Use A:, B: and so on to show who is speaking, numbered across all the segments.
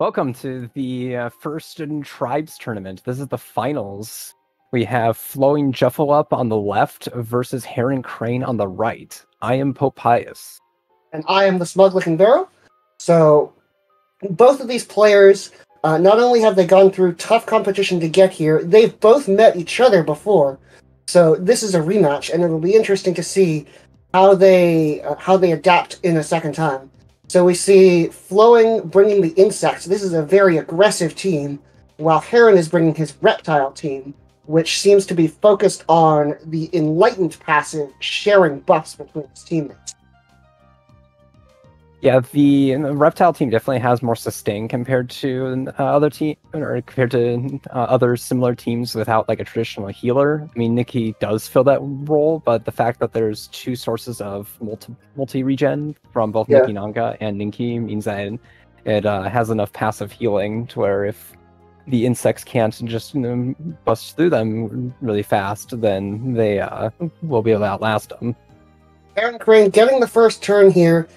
A: Welcome to the first in Tribes tournament. This is the finals. We have FlowingJuffowup on the left versus Heron Crane on the right. I am PopePius.
B: And I am the smug-looking Vero. So, both of these players, not only have they gone through tough competition to get here, they've both met each other before. So this is a rematch, and it'll be interesting to see how they adapt in a second time. So we see Flowing bringing the insects. This is a very aggressive team, while Heron is bringing his reptile team, which seems to be focused on the enlightened passive, sharing buffs between his teammates.
A: Yeah, the reptile team definitely has more sustain compared to other other similar teams without like a traditional healer. I mean, Nikki does fill that role, but the fact that there's two sources of multi regen from both Nikki Nanka and Ninki means that it has enough passive healing to where if the insects can't just bust through them really fast, then they will be able to outlast them.
B: Heron Crane getting the first turn here.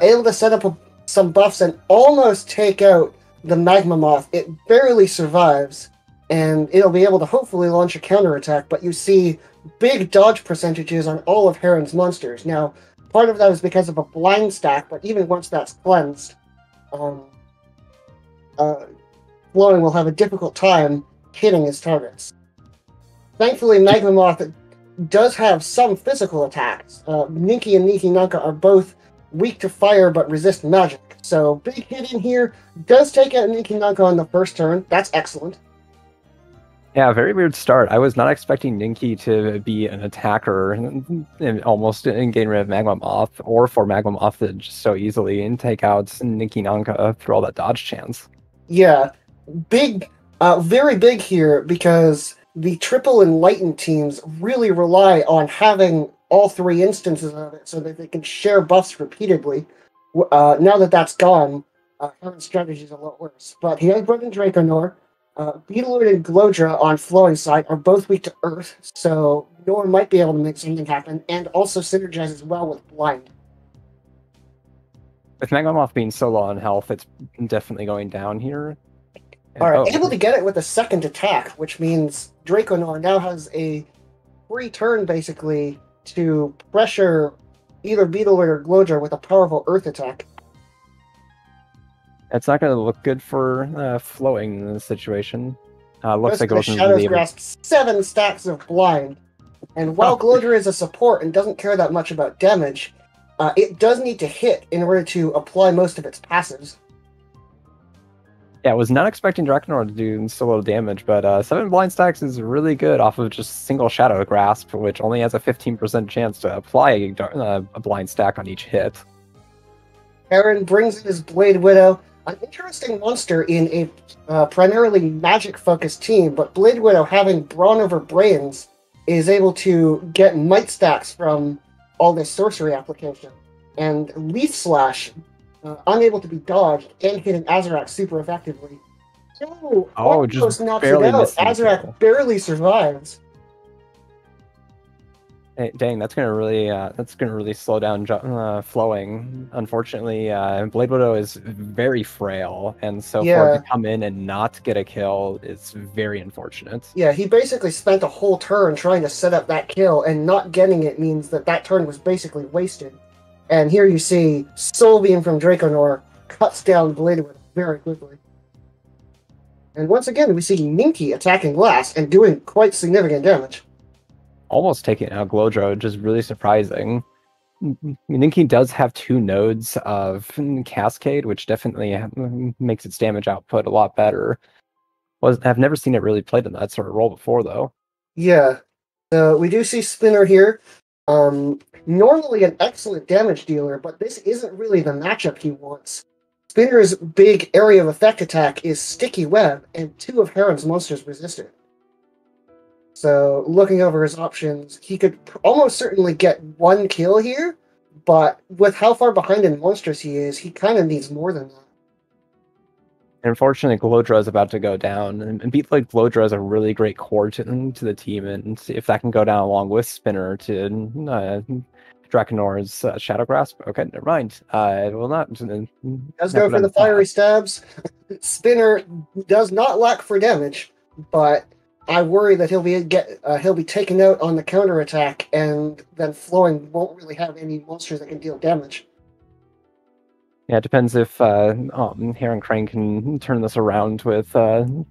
B: Able to set up some buffs and almost take out the Magma Moth. It barely survives, and it'll be able to hopefully launch a counterattack, but you see big dodge percentages on all of Heron's monsters. Now, part of that is because of a blind stack, but even once that's cleansed, Flowing will have a difficult time hitting his targets. Thankfully, Magma Moth does have some physical attacks. Ninki and Nikki Nanka are both weak to fire but resist magic. So big hit in here, does take out Nikki Nanka on the first turn. That's excellent.
A: Yeah, very weird start. I was not expecting Ninki to be an attacker and almost getting rid of Magma Moth, or for Magma Moth to just so easily and take out Nikki Nanka through all that dodge chance.
B: Yeah, big, very big here, because the triple enlightened teams really rely on having all three instances of it so that they can share buffs repeatedly. Now that that's gone, Heron's strategy is a lot worse. But he has brought in Draconor. Beetlord and Glowdra on Flowing's side are both weak to Earth, so Nor might be able to make something happen, and also synergizes well with Blind.
A: With Magma Moth being so low on health, it's definitely going down here.
B: Alright, able to get it with a second attack, which means Draconor now has a free turn, basically, to pressure either Beetlord or Glowdra with a powerful Earth attack.
A: It's not going to look good for Flowing in this situation. Looks like it wasn't
B: Shadows
A: really
B: grasp 7 stacks of Blind, and while Glowdra is a support and doesn't care that much about damage, it does need to hit in order to apply most of its passives.
A: Yeah, I was not expecting Draconor to do so little damage, but 7 blind stacks is really good off of just single Shadow Grasp, which only has a 15% chance to apply a blind stack on each hit.
B: Heron brings in his Blade Widow, an interesting monster in a primarily magic-focused team, but Blade Widow, having Brawn over Brains, is able to get might stacks from all this sorcery application. And Leaf Slash, unable to be dodged and hitting Azrak super effectively.
A: Just
B: knocks
A: barely
B: it out.
A: missing.
B: Azrak barely survives.
A: Hey, dang, that's gonna really slow down Flowing. Unfortunately, Blade Widow is very frail, and so for it to come in and not get a kill is very unfortunate.
B: Yeah, he basically spent a whole turn trying to set up that kill, and not getting it means that turn was basically wasted. And here you see Soul Beam from Draconor cuts down Blade Widow very quickly. And once again, we see Ninki attacking last and doing quite significant damage.
A: Almost taking out Glowdra, which is really surprising. Ninki does have 2 nodes of Cascade, which definitely makes its damage output a lot better. I've never seen it really played in that sort of role before, though.
B: Yeah, we do see Spinner here. Normally an excellent damage dealer, but this isn't really the matchup he wants. Spinner's big area of effect attack is Sticky Web, and 2 of Heron's monsters resist it. So, looking over his options, he could almost certainly get 1 kill here, but with how far behind in monsters he is, he kind of needs more than that.
A: Unfortunately, Glowdra is about to go down, and Beetlord Glowdra is a really great core to the team, and if that can go down along with Spinner to Draconor's Shadow Grasp, okay, never mind. It will not.
B: Does go for the fiery stabs. Spinner does not lack for damage, but I worry that he'll be taken out on the counterattack, and then Flowing won't really have any monsters that can deal damage.
A: Yeah, it depends if Heron Crane can turn this around with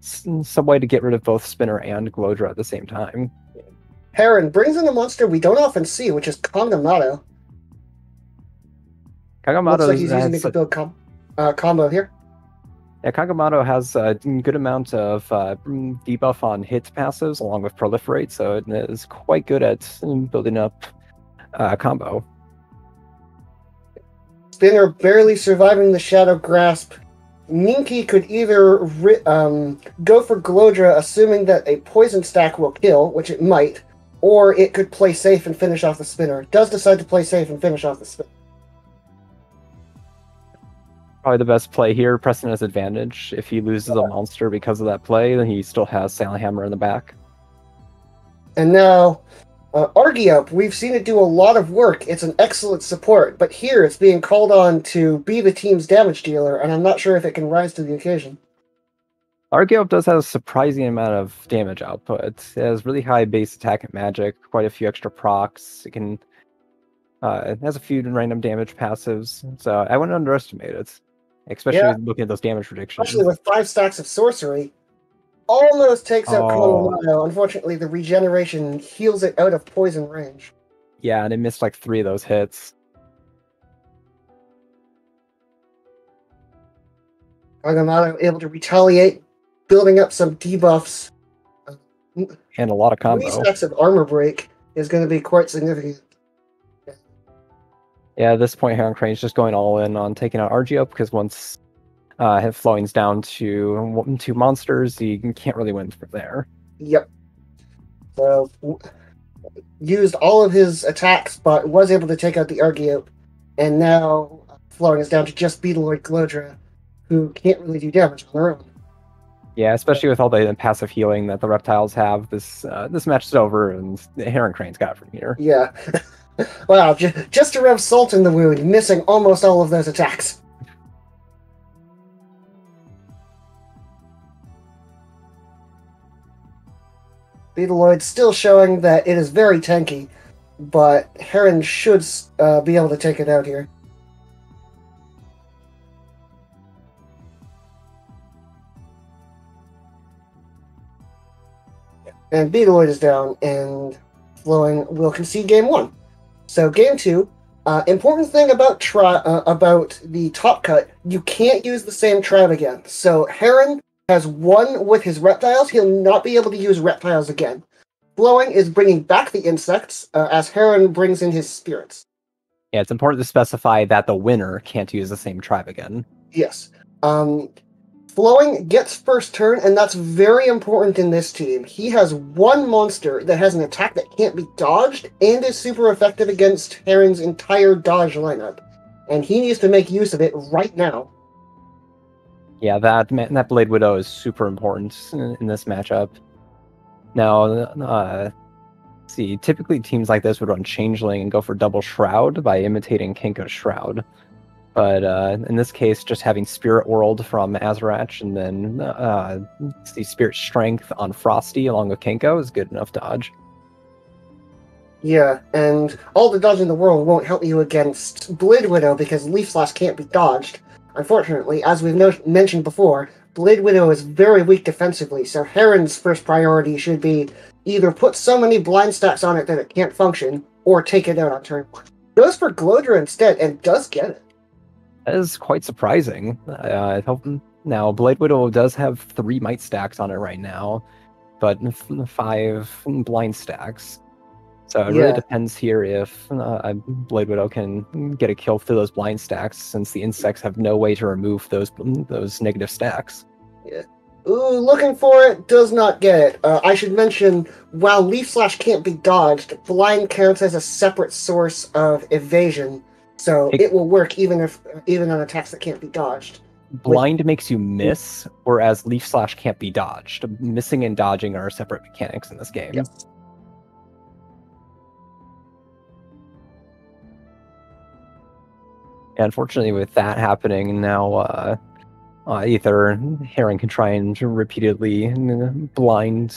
A: some way to get rid of both Spinner and Glodra at the same time.
B: Heron brings in a monster we don't often see, which is Kangamato.
A: Kangamato
B: looks like he's using it to build combo here.
A: Yeah, Kangamato has a good amount of debuff on hit passives along with proliferate, so it is quite good at building up combo.
B: Spinner barely surviving the Shadow Grasp. Ninky could either go for Glodra, assuming that a poison stack will kill, which it might, or it could play safe and finish off the Spinner. It does decide to play safe and finish off the Spinner.
A: Probably the best play here. Preston has advantage. If he loses a monster because of that play, then he still has Silent Hammer in the back.
B: And now, Argiop, we've seen it do a lot of work. It's an excellent support, but here it's being called on to be the team's damage dealer, and I'm not sure if it can rise to the occasion.
A: Argiop does have a surprising amount of damage output. It has really high base attack and magic, quite a few extra procs. It has a few random damage passives, so I wouldn't underestimate it, especially looking at those damage predictions.
B: Especially with 5 stacks of sorcery. Almost takes out Kangamato. Unfortunately, the regeneration heals it out of poison range.
A: Yeah, and it missed like 3 of those hits.
B: Kangamato able to retaliate, building up some debuffs.
A: And a lot of combo.
B: 3 stacks of armor break is going to be quite significant.
A: Yeah, at this point, Heron Crane's just going all in on taking out Argiop, because once Flowing's down to 2 monsters, he can't really win from there.
B: Yep. So, used all of his attacks, but was able to take out the Argiop. And now, Flowing is down to just Beetleoid Glodra, who can't really do damage on their own.
A: Yeah, especially with all the passive healing that the Reptiles have, this match is over, and Heron Crane's got it from here.
B: Yeah. Wow, just to rub salt in the wound, missing almost all of those attacks. Beetleoid still showing that it is very tanky, but Heron should be able to take it out here. And Beetleoid is down, and Flowing will concede game 1. So game 2, important thing about the top cut, you can't use the same tribe again. So Heron has won with his reptiles. He'll not be able to use reptiles again. Flowing is bringing back the insects as Heron brings in his spirits.
A: Yeah, it's important to specify that the winner can't use the same tribe again.
B: Yes. Flowing gets first turn, and that's very important in this team. He has 1 monster that has an attack that can't be dodged and is super effective against Heron's entire dodge lineup. And he needs to make use of it right now.
A: Yeah, that Blade Widow is super important in this matchup. Now, see, typically teams like this would run Changeling and go for double Shroud by imitating Kenko's Shroud. But in this case, just having Spirit World from Azarach and then the Spirit Strength on Frosty along with Kenko is good enough dodge.
B: Yeah, and all the dodge in the world won't help you against Blade Widow because Leaf Slash can't be dodged. Unfortunately, as we've mentioned before, Blade Widow is very weak defensively, so Heron's first priority should be either put so many blind stacks on it that it can't function, or take it out on turn 1. Goes for Glodra instead, and does get it.
A: That is quite surprising. Now, Blade Widow does have 3 might stacks on it right now, but 5 blind stacks. So it really depends here if Blade Widow can get a kill through those blind stacks, since the insects have no way to remove those negative stacks.
B: Yeah. Ooh, looking for it, does not get it. I should mention, while Leaf Slash can't be dodged, Blind counts as a separate source of evasion, so it will work even on attacks that can't be dodged.
A: Blind makes you miss, whereas Leaf Slash can't be dodged. Missing and dodging are separate mechanics in this game.
B: Yes.
A: And unfortunately, with that happening, now either Heron can try and repeatedly blind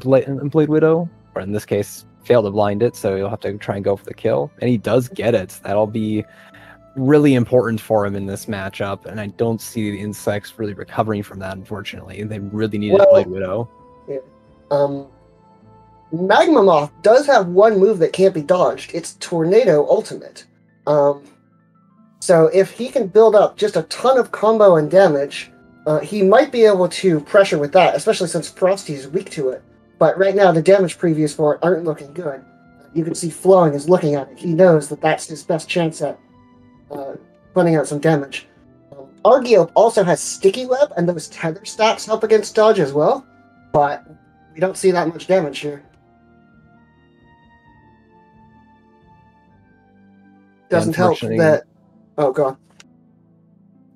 A: Blade Widow, or in this case, fail to blind it, so he'll have to try and go for the kill. And he does get it. That'll be really important for him in this matchup, and I don't see the insects really recovering from that, unfortunately. They really needed Blade Widow.
B: Yeah. Magma Moth does have one move that can't be dodged. It's Tornado Ultimate. So if he can build up just a ton of combo and damage, he might be able to pressure with that, especially since Frosty is weak to it. But right now, the damage previews for it aren't looking good. You can see Flowing is looking at it. He knows that that's his best chance at putting out some damage. Argeo also has Sticky Web, and those tether stacks help against dodge as well, but we don't see that much damage here. Doesn't help that... Oh, go on.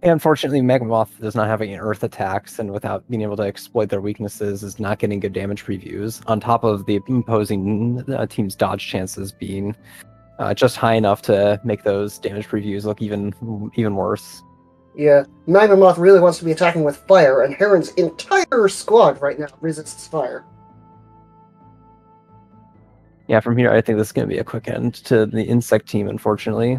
A: Unfortunately, Megamoth does not have any Earth attacks, and without being able to exploit their weaknesses, is not getting good damage previews, on top of the opposing team's dodge chances being just high enough to make those damage previews look even worse.
B: Yeah, Megamoth really wants to be attacking with fire, and Heron's entire squad right now resists fire.
A: Yeah, from here, I think this is going to be a quick end to the insect team, unfortunately.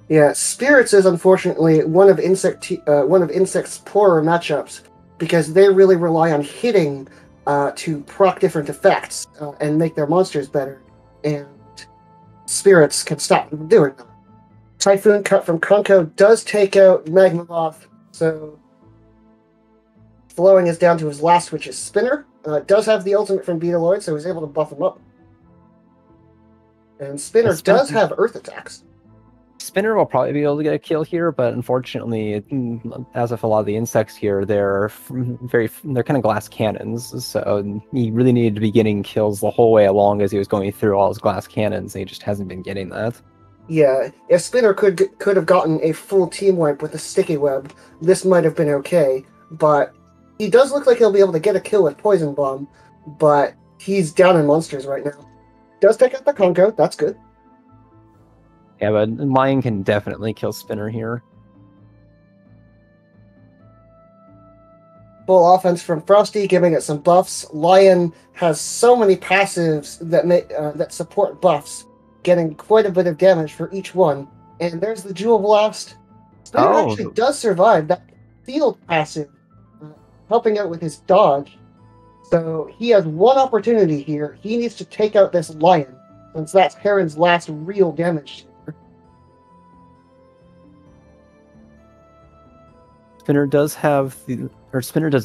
B: Yeah, Spirits is unfortunately one of Insect's poorer matchups, because they really rely on hitting to proc different effects and make their monsters better, and Spirits can stop them from doing that. Typhoon Cut from Konko does take out Magma Moth, so Flowing is down to his last, which is Spinner. Does have the ultimate from Beetleoid, so he's able to buff him up. And Spinner does have Earth attacks.
A: Spinner will probably be able to get a kill here, but unfortunately, as with a lot of the insects here, they're kind of glass cannons, so he really needed to be getting kills the whole way along as he was going through all his glass cannons, and he just hasn't been getting that.
B: Yeah, if Spinner could have gotten a full team wipe with a Sticky Web, this might have been okay, but he does look like he'll be able to get a kill with Poison Bomb, but he's down in monsters right now. Does take out the Konko, that's good.
A: Yeah, but Lion can definitely kill Spinner here.
B: Full offense from Frosty, giving it some buffs. Lion has so many passives that support buffs, getting quite a bit of damage for each one. And there's the Jewel Blast. Spinner actually does survive that field passive, helping out with his dodge. So he has one opportunity here. He needs to take out this Lion, since that's Heron's last real damage.
A: Spinner does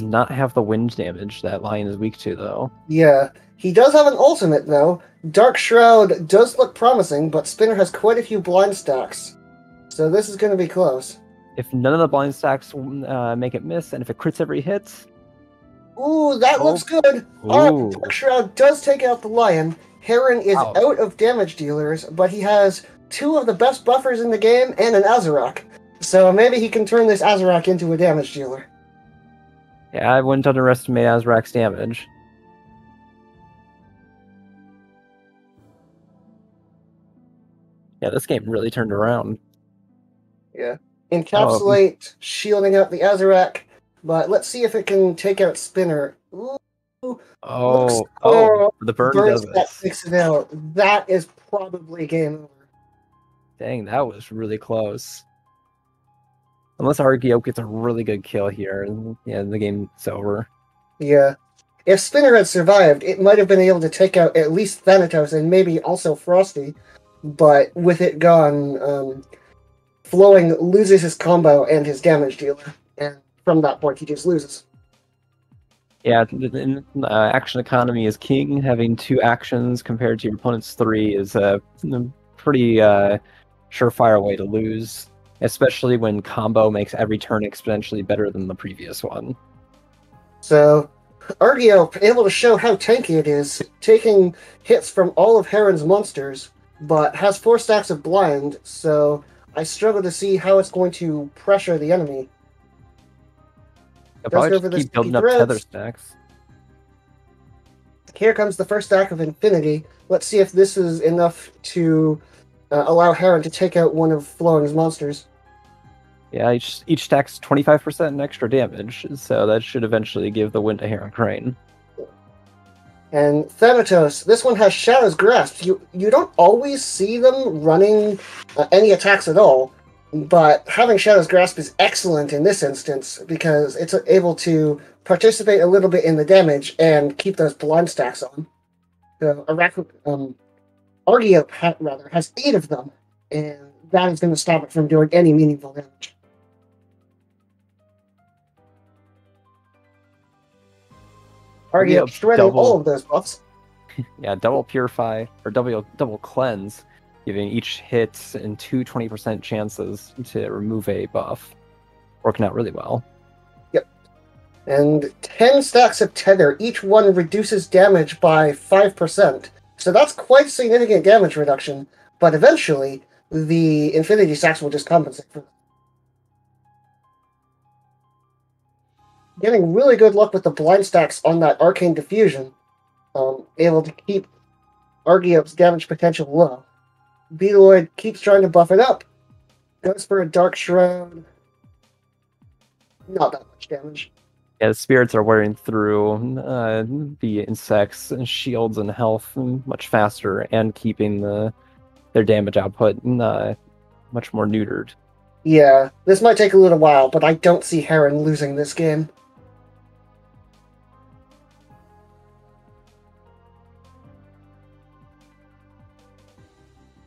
A: not have the wind damage that Lion is weak to, though.
B: Yeah, he does have an ultimate, though. Dark Shroud does look promising, but Spinner has quite a few blind stacks. So this is going to be close.
A: If none of the blind stacks make it miss, and if it crits every hit...
B: Ooh, that looks good! Alright, Dark Shroud does take out the Lion. Heron is out of damage dealers, but he has two of the best buffers in the game and an Azarak. So maybe he can turn this Azarak into a damage dealer.
A: Yeah, I wouldn't underestimate Azarak's damage. Yeah, this game really turned around.
B: Yeah. Encapsulate, shielding out the Azarak, but let's see if it can take out Spinner. Ooh,
A: the burn does
B: that takes it out. That is probably game over.
A: Dang, that was really close. Unless Argeo gets a really good kill here, and yeah, the game's over.
B: Yeah. If Spinner had survived, it might have been able to take out at least Thanatos and maybe also Frosty, but with it gone, Flowing loses his combo and his damage dealer, and from that point he just loses.
A: Yeah, action economy is king. Having 2 actions compared to your opponent's 3 is a pretty surefire way to lose, especially when combo makes every turn exponentially better than the previous one.
B: So, Argeo able to show how tanky it is, taking hits from all of Heron's monsters, but has 4 stacks of blind, so I struggle to see how it's going to pressure the enemy.
A: I'll probably just keep building up tether stacks.
B: Here comes the first stack of Infinity. Let's see if this is enough to allow Heron to take out one of Flowing's monsters.
A: Yeah, each stack's 25% extra damage, so that should eventually give the win to Heron Crane.
B: And Thanatos, this one has Shadow's Grasp. You don't always see them running any attacks at all, but having Shadow's Grasp is excellent in this instance because it's able to participate a little bit in the damage and keep those blind stacks on. So Argiope has 8 of them, and that is going to stop it from doing any meaningful damage. Argiope shredding all of those buffs.
A: Yeah, double Purify, or double Cleanse, giving each hit and 20% chances to remove a buff. Working out really well.
B: Yep. And 10 stacks of Tether, each one reduces damage by 5%. So that's quite significant damage reduction, but eventually the Infinity stacks will just compensate for that. Getting really good luck with the blind stacks on that Arcane Diffusion. Able to keep Argiope's damage potential low. Beetleoid keeps trying to buff it up. Goes for a Dark Shroud. Not that much damage.
A: Yeah, the spirits are wearing through the insects and shields and health much faster, and keeping their damage output much more neutered.
B: Yeah, this might take a little while, but I don't see Heron losing this game.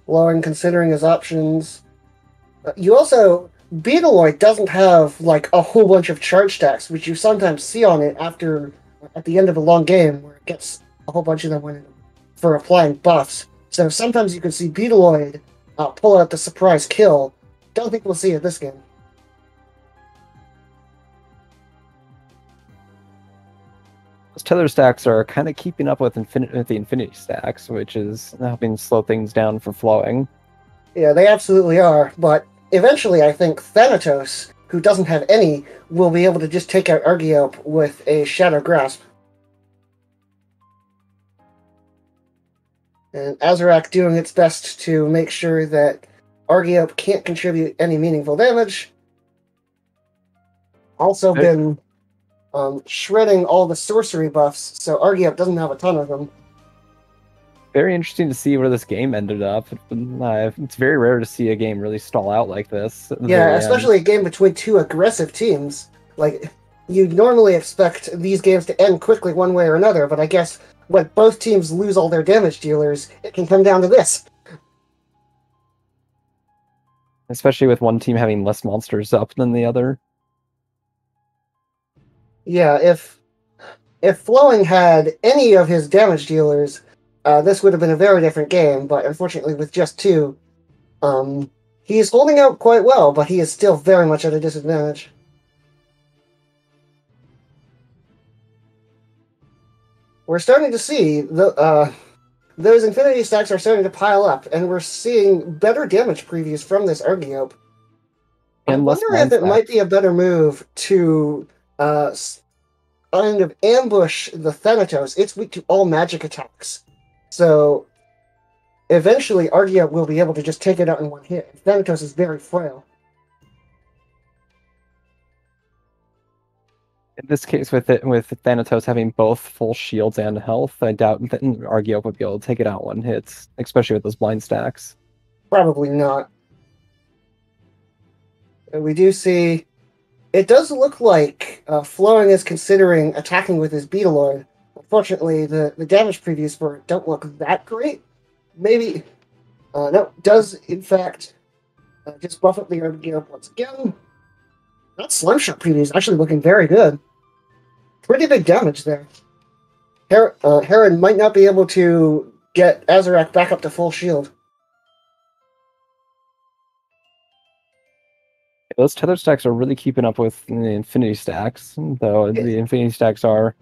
B: Flowing, considering his options. You also... Beetleoid doesn't have, like, a whole bunch of charge stacks, which you sometimes see on it at the end of a long game, where it gets a whole bunch of them for applying buffs. So sometimes you can see Beetleoid pull out the surprise kill. Don't think we'll see it this game.
A: Those tether stacks are kind of keeping up with the infinity stacks, which is helping slow things down for flowing.
B: Yeah, they absolutely are, but eventually I think Thanatos, who doesn't have any, will be able to just take out Argiope with a Shadow Grasp. And Azarak doing its best to make sure that Argiope can't contribute any meaningful damage. Also been shredding all the sorcery buffs, so Argiope doesn't have a ton of them.
A: Very interesting to see where this game ended up. It's very rare to see a game really stall out like this.
B: Yeah, especially a game between two aggressive teams. Like, you'd normally expect these games to end quickly one way or another, but I guess when both teams lose all their damage dealers, it can come down to this.
A: Especially with one team having less monsters up than the other.
B: Yeah, if Flowing had any of his damage dealers, this would have been a very different game, but unfortunately with just 2, he's holding out quite well, but he is still very much at a disadvantage. We're starting to see those Infinity stacks are starting to pile up, and we're seeing better damage previews from this Argiope. I wonder if it might be a better move to kind of ambush the Thanatos. It's weak to all magic attacks. So, eventually, Argiope will be able to just take it out in one hit. Thanatos is very frail.
A: In this case, with Thanatos having both full shields and health, I doubt that Argiope would be able to take it out one hit, especially with those blind stacks.
B: Probably not. And we do see... It does look like Flowing is considering attacking with his Beetleoid. Unfortunately, the damage previews for it don't look that great. Maybe... no, does, in fact, just buff up the Argiope once again. That Slingshot preview is actually looking very good. Pretty big damage there. Heron might not be able to get Azarak back up to full shield.
A: Those tether stacks are really keeping up with the infinity stacks, though the infinity stacks are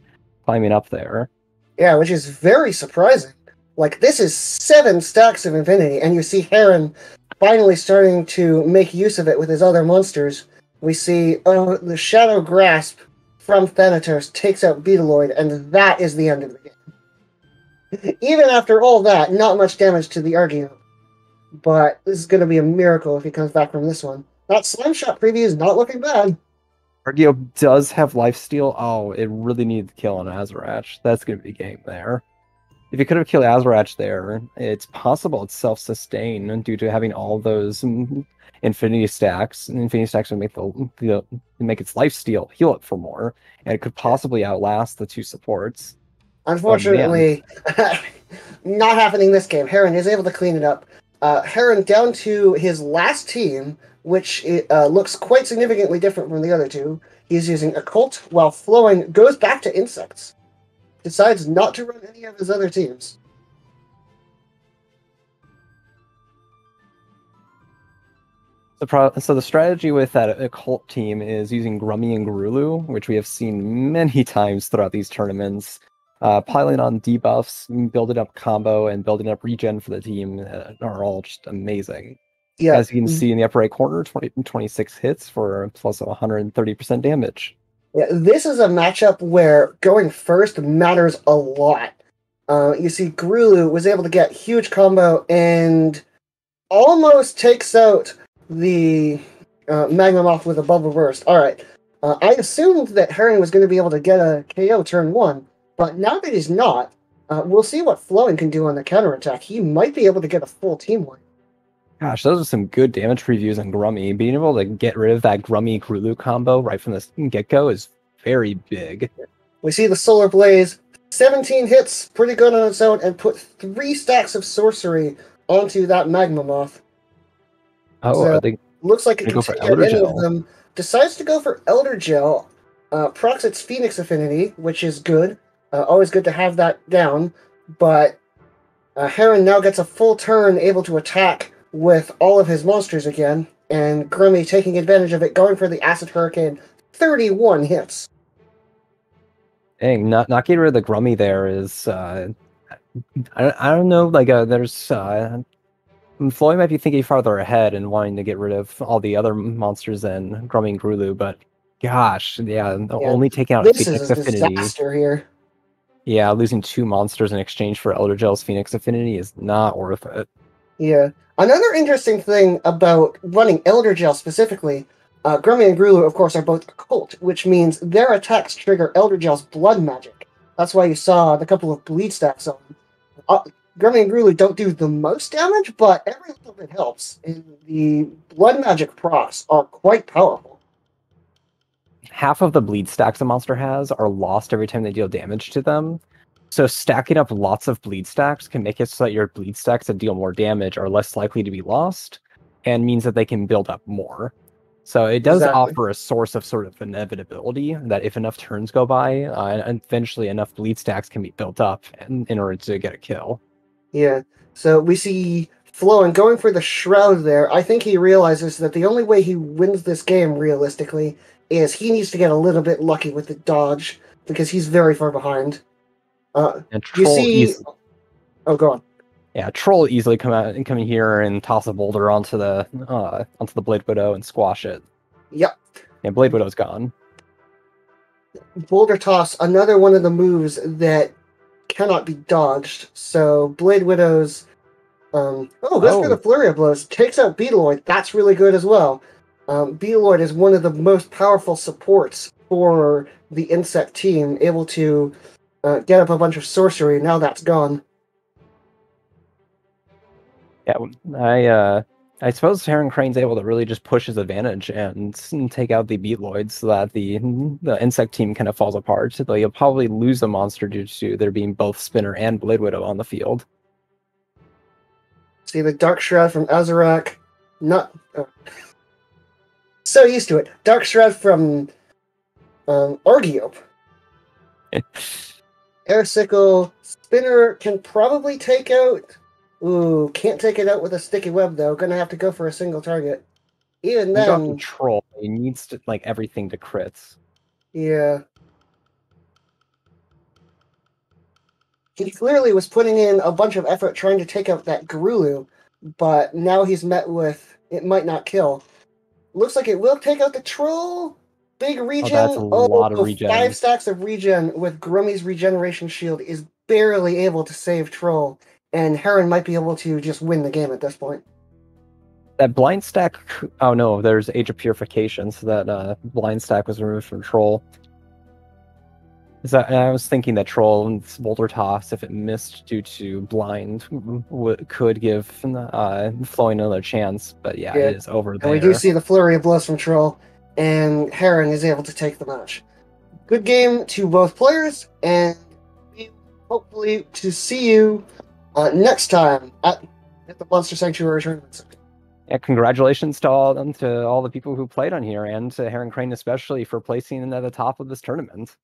A: climbing up there.
B: Yeah, which is very surprising. Like, this is 7 stacks of infinity, and you see Heron finally starting to make use of it with his other monsters. We see the Shadow Grasp from Thanatos takes out Beetleoid, and that is the end of the game. Even after all that, not much damage to the Argiope. But this is going to be a miracle if he comes back from this one. That Slime Shot preview is not looking bad.
A: Argeo does have lifesteal. Oh, it really needed to kill an Azarach. That's going to be game there. If you could have killed Azarach there, it's possible it's self-sustain due to having all those infinity stacks. And infinity stacks would make make its lifesteal heal it for more, and it could possibly outlast the two supports.
B: Unfortunately, not happening this game. Heron is able to clean it up. Heron down to his last team, which looks quite significantly different from the other two. He's using Occult, while Flowing goes back to Insects. Decides not to run any of his other teams.
A: So the strategy with that Occult team is using Grummy and Grulu, which we have seen many times throughout these tournaments. Piling on debuffs, building up combo, and building up regen for the team are all just amazing.
B: Yeah.
A: As you can see in the upper right corner, 26 hits for plus 130% damage.
B: Yeah, this is a matchup where going first matters a lot. You see, Grulu was able to get huge combo and almost takes out the Magma Moth with a Bubble Burst. Alright, I assumed that Heron was going to be able to get a KO turn 1, but now that he's not, we'll see what Flowing can do on the counterattack. He might be able to get a full team win.
A: Gosh, those are some good damage previews on Grummy. Being able to get rid of that Grummy-Grulu combo right from the get-go is very big.
B: We see the Solar Blaze, 17 hits, pretty good on its own, and put 3 stacks of sorcery onto that Magma Moth.
A: Oh,
B: so
A: are they
B: looks like it can take out any of them. Decides to go for Elder Gel, procs its Phoenix Affinity, which is good. Always good to have that down, but Heron now gets a full turn, able to attack with all of his monsters again, and Grummy taking advantage of it, going for the Acid Hurricane. 31 hits.
A: Dang, not getting rid of the Grummy there is I don't know, like there's Floyd might be thinking farther ahead and wanting to get rid of all the other monsters than Grummy and Grulu, but gosh, only taking out
B: this
A: Phoenix
B: is a
A: Affinity.
B: Disaster here.
A: Yeah, losing 2 monsters in exchange for Elder Gel's Phoenix Affinity is not worth it.
B: Yeah. Another interesting thing about running Elder Gel specifically, Grummy and Grulu, of course, are both Occult, which means their attacks trigger Elder Gel's blood magic. That's why you saw the couple of bleed stacks on them. Grummy and Grulu don't do the most damage, but every little bit helps, and the blood magic procs are quite powerful.
A: Half of the bleed stacks a monster has are lost every time they deal damage to them. So stacking up lots of bleed stacks can make it so that your bleed stacks that deal more damage are less likely to be lost, and means that they can build up more. So it does offer a source of sort of inevitability that if enough turns go by, eventually enough bleed stacks can be built up in order to get a kill.
B: Yeah, so we see Flowing going for the Shroud there. I think he realizes that the only way he wins this game, realistically, is he needs to get a little bit lucky with the dodge, because he's very far behind. You see... Oh, go on.
A: Yeah, Troll easily come in here and toss a boulder onto the Blade Widow and squash it.
B: Yep.
A: And Blade Widow's gone.
B: Boulder toss, another one of the moves that cannot be dodged. So Blade Widow's goes for the Flurry of Blows, takes out Beetleoid. That's really good as well. Beetleoid is one of the most powerful supports for the insect team, able to get up a bunch of sorcery. Now that's gone.
A: Yeah, I suppose Heron Crane's able to really just push his advantage and take out the Beetloids so that the insect team kind of falls apart. So you'll probably lose a monster due to there being both Spinner and Blade Widow on the field.
B: See the Dark Shroud from Azarac. So used to it. Dark Shroud from Argiope. Air Sickle. Spinner can probably take out... Ooh, can't take it out with a sticky web, though. Gonna have to go for a single target. Even then...
A: Troll. He needs to, everything to crits.
B: Yeah. He clearly was putting in a bunch of effort trying to take out that Grulu, but now he's met with... It might not kill. Looks like it will take out the Troll. Big regen.
A: That's a lot of regen.
B: 5 stacks of regen with Grummy's regeneration shield is barely able to save Troll. And Heron might be able to just win the game at this point.
A: That blind stack. Oh no, there's Age of Purification, so that blind stack was removed from Troll. I was thinking that Troll and Boulder Toss, if it missed due to blind, could give Flowing another chance. But yeah, it is over there.
B: And we do see the flurry of blows from Troll, and Heron is able to take the match. Good game to both players, and hopefully to see you next time at the Monster Sanctuary tournament.
A: Yeah, congratulations to all the people who played on here, and to Heron Crane especially for placing at the top of this tournament.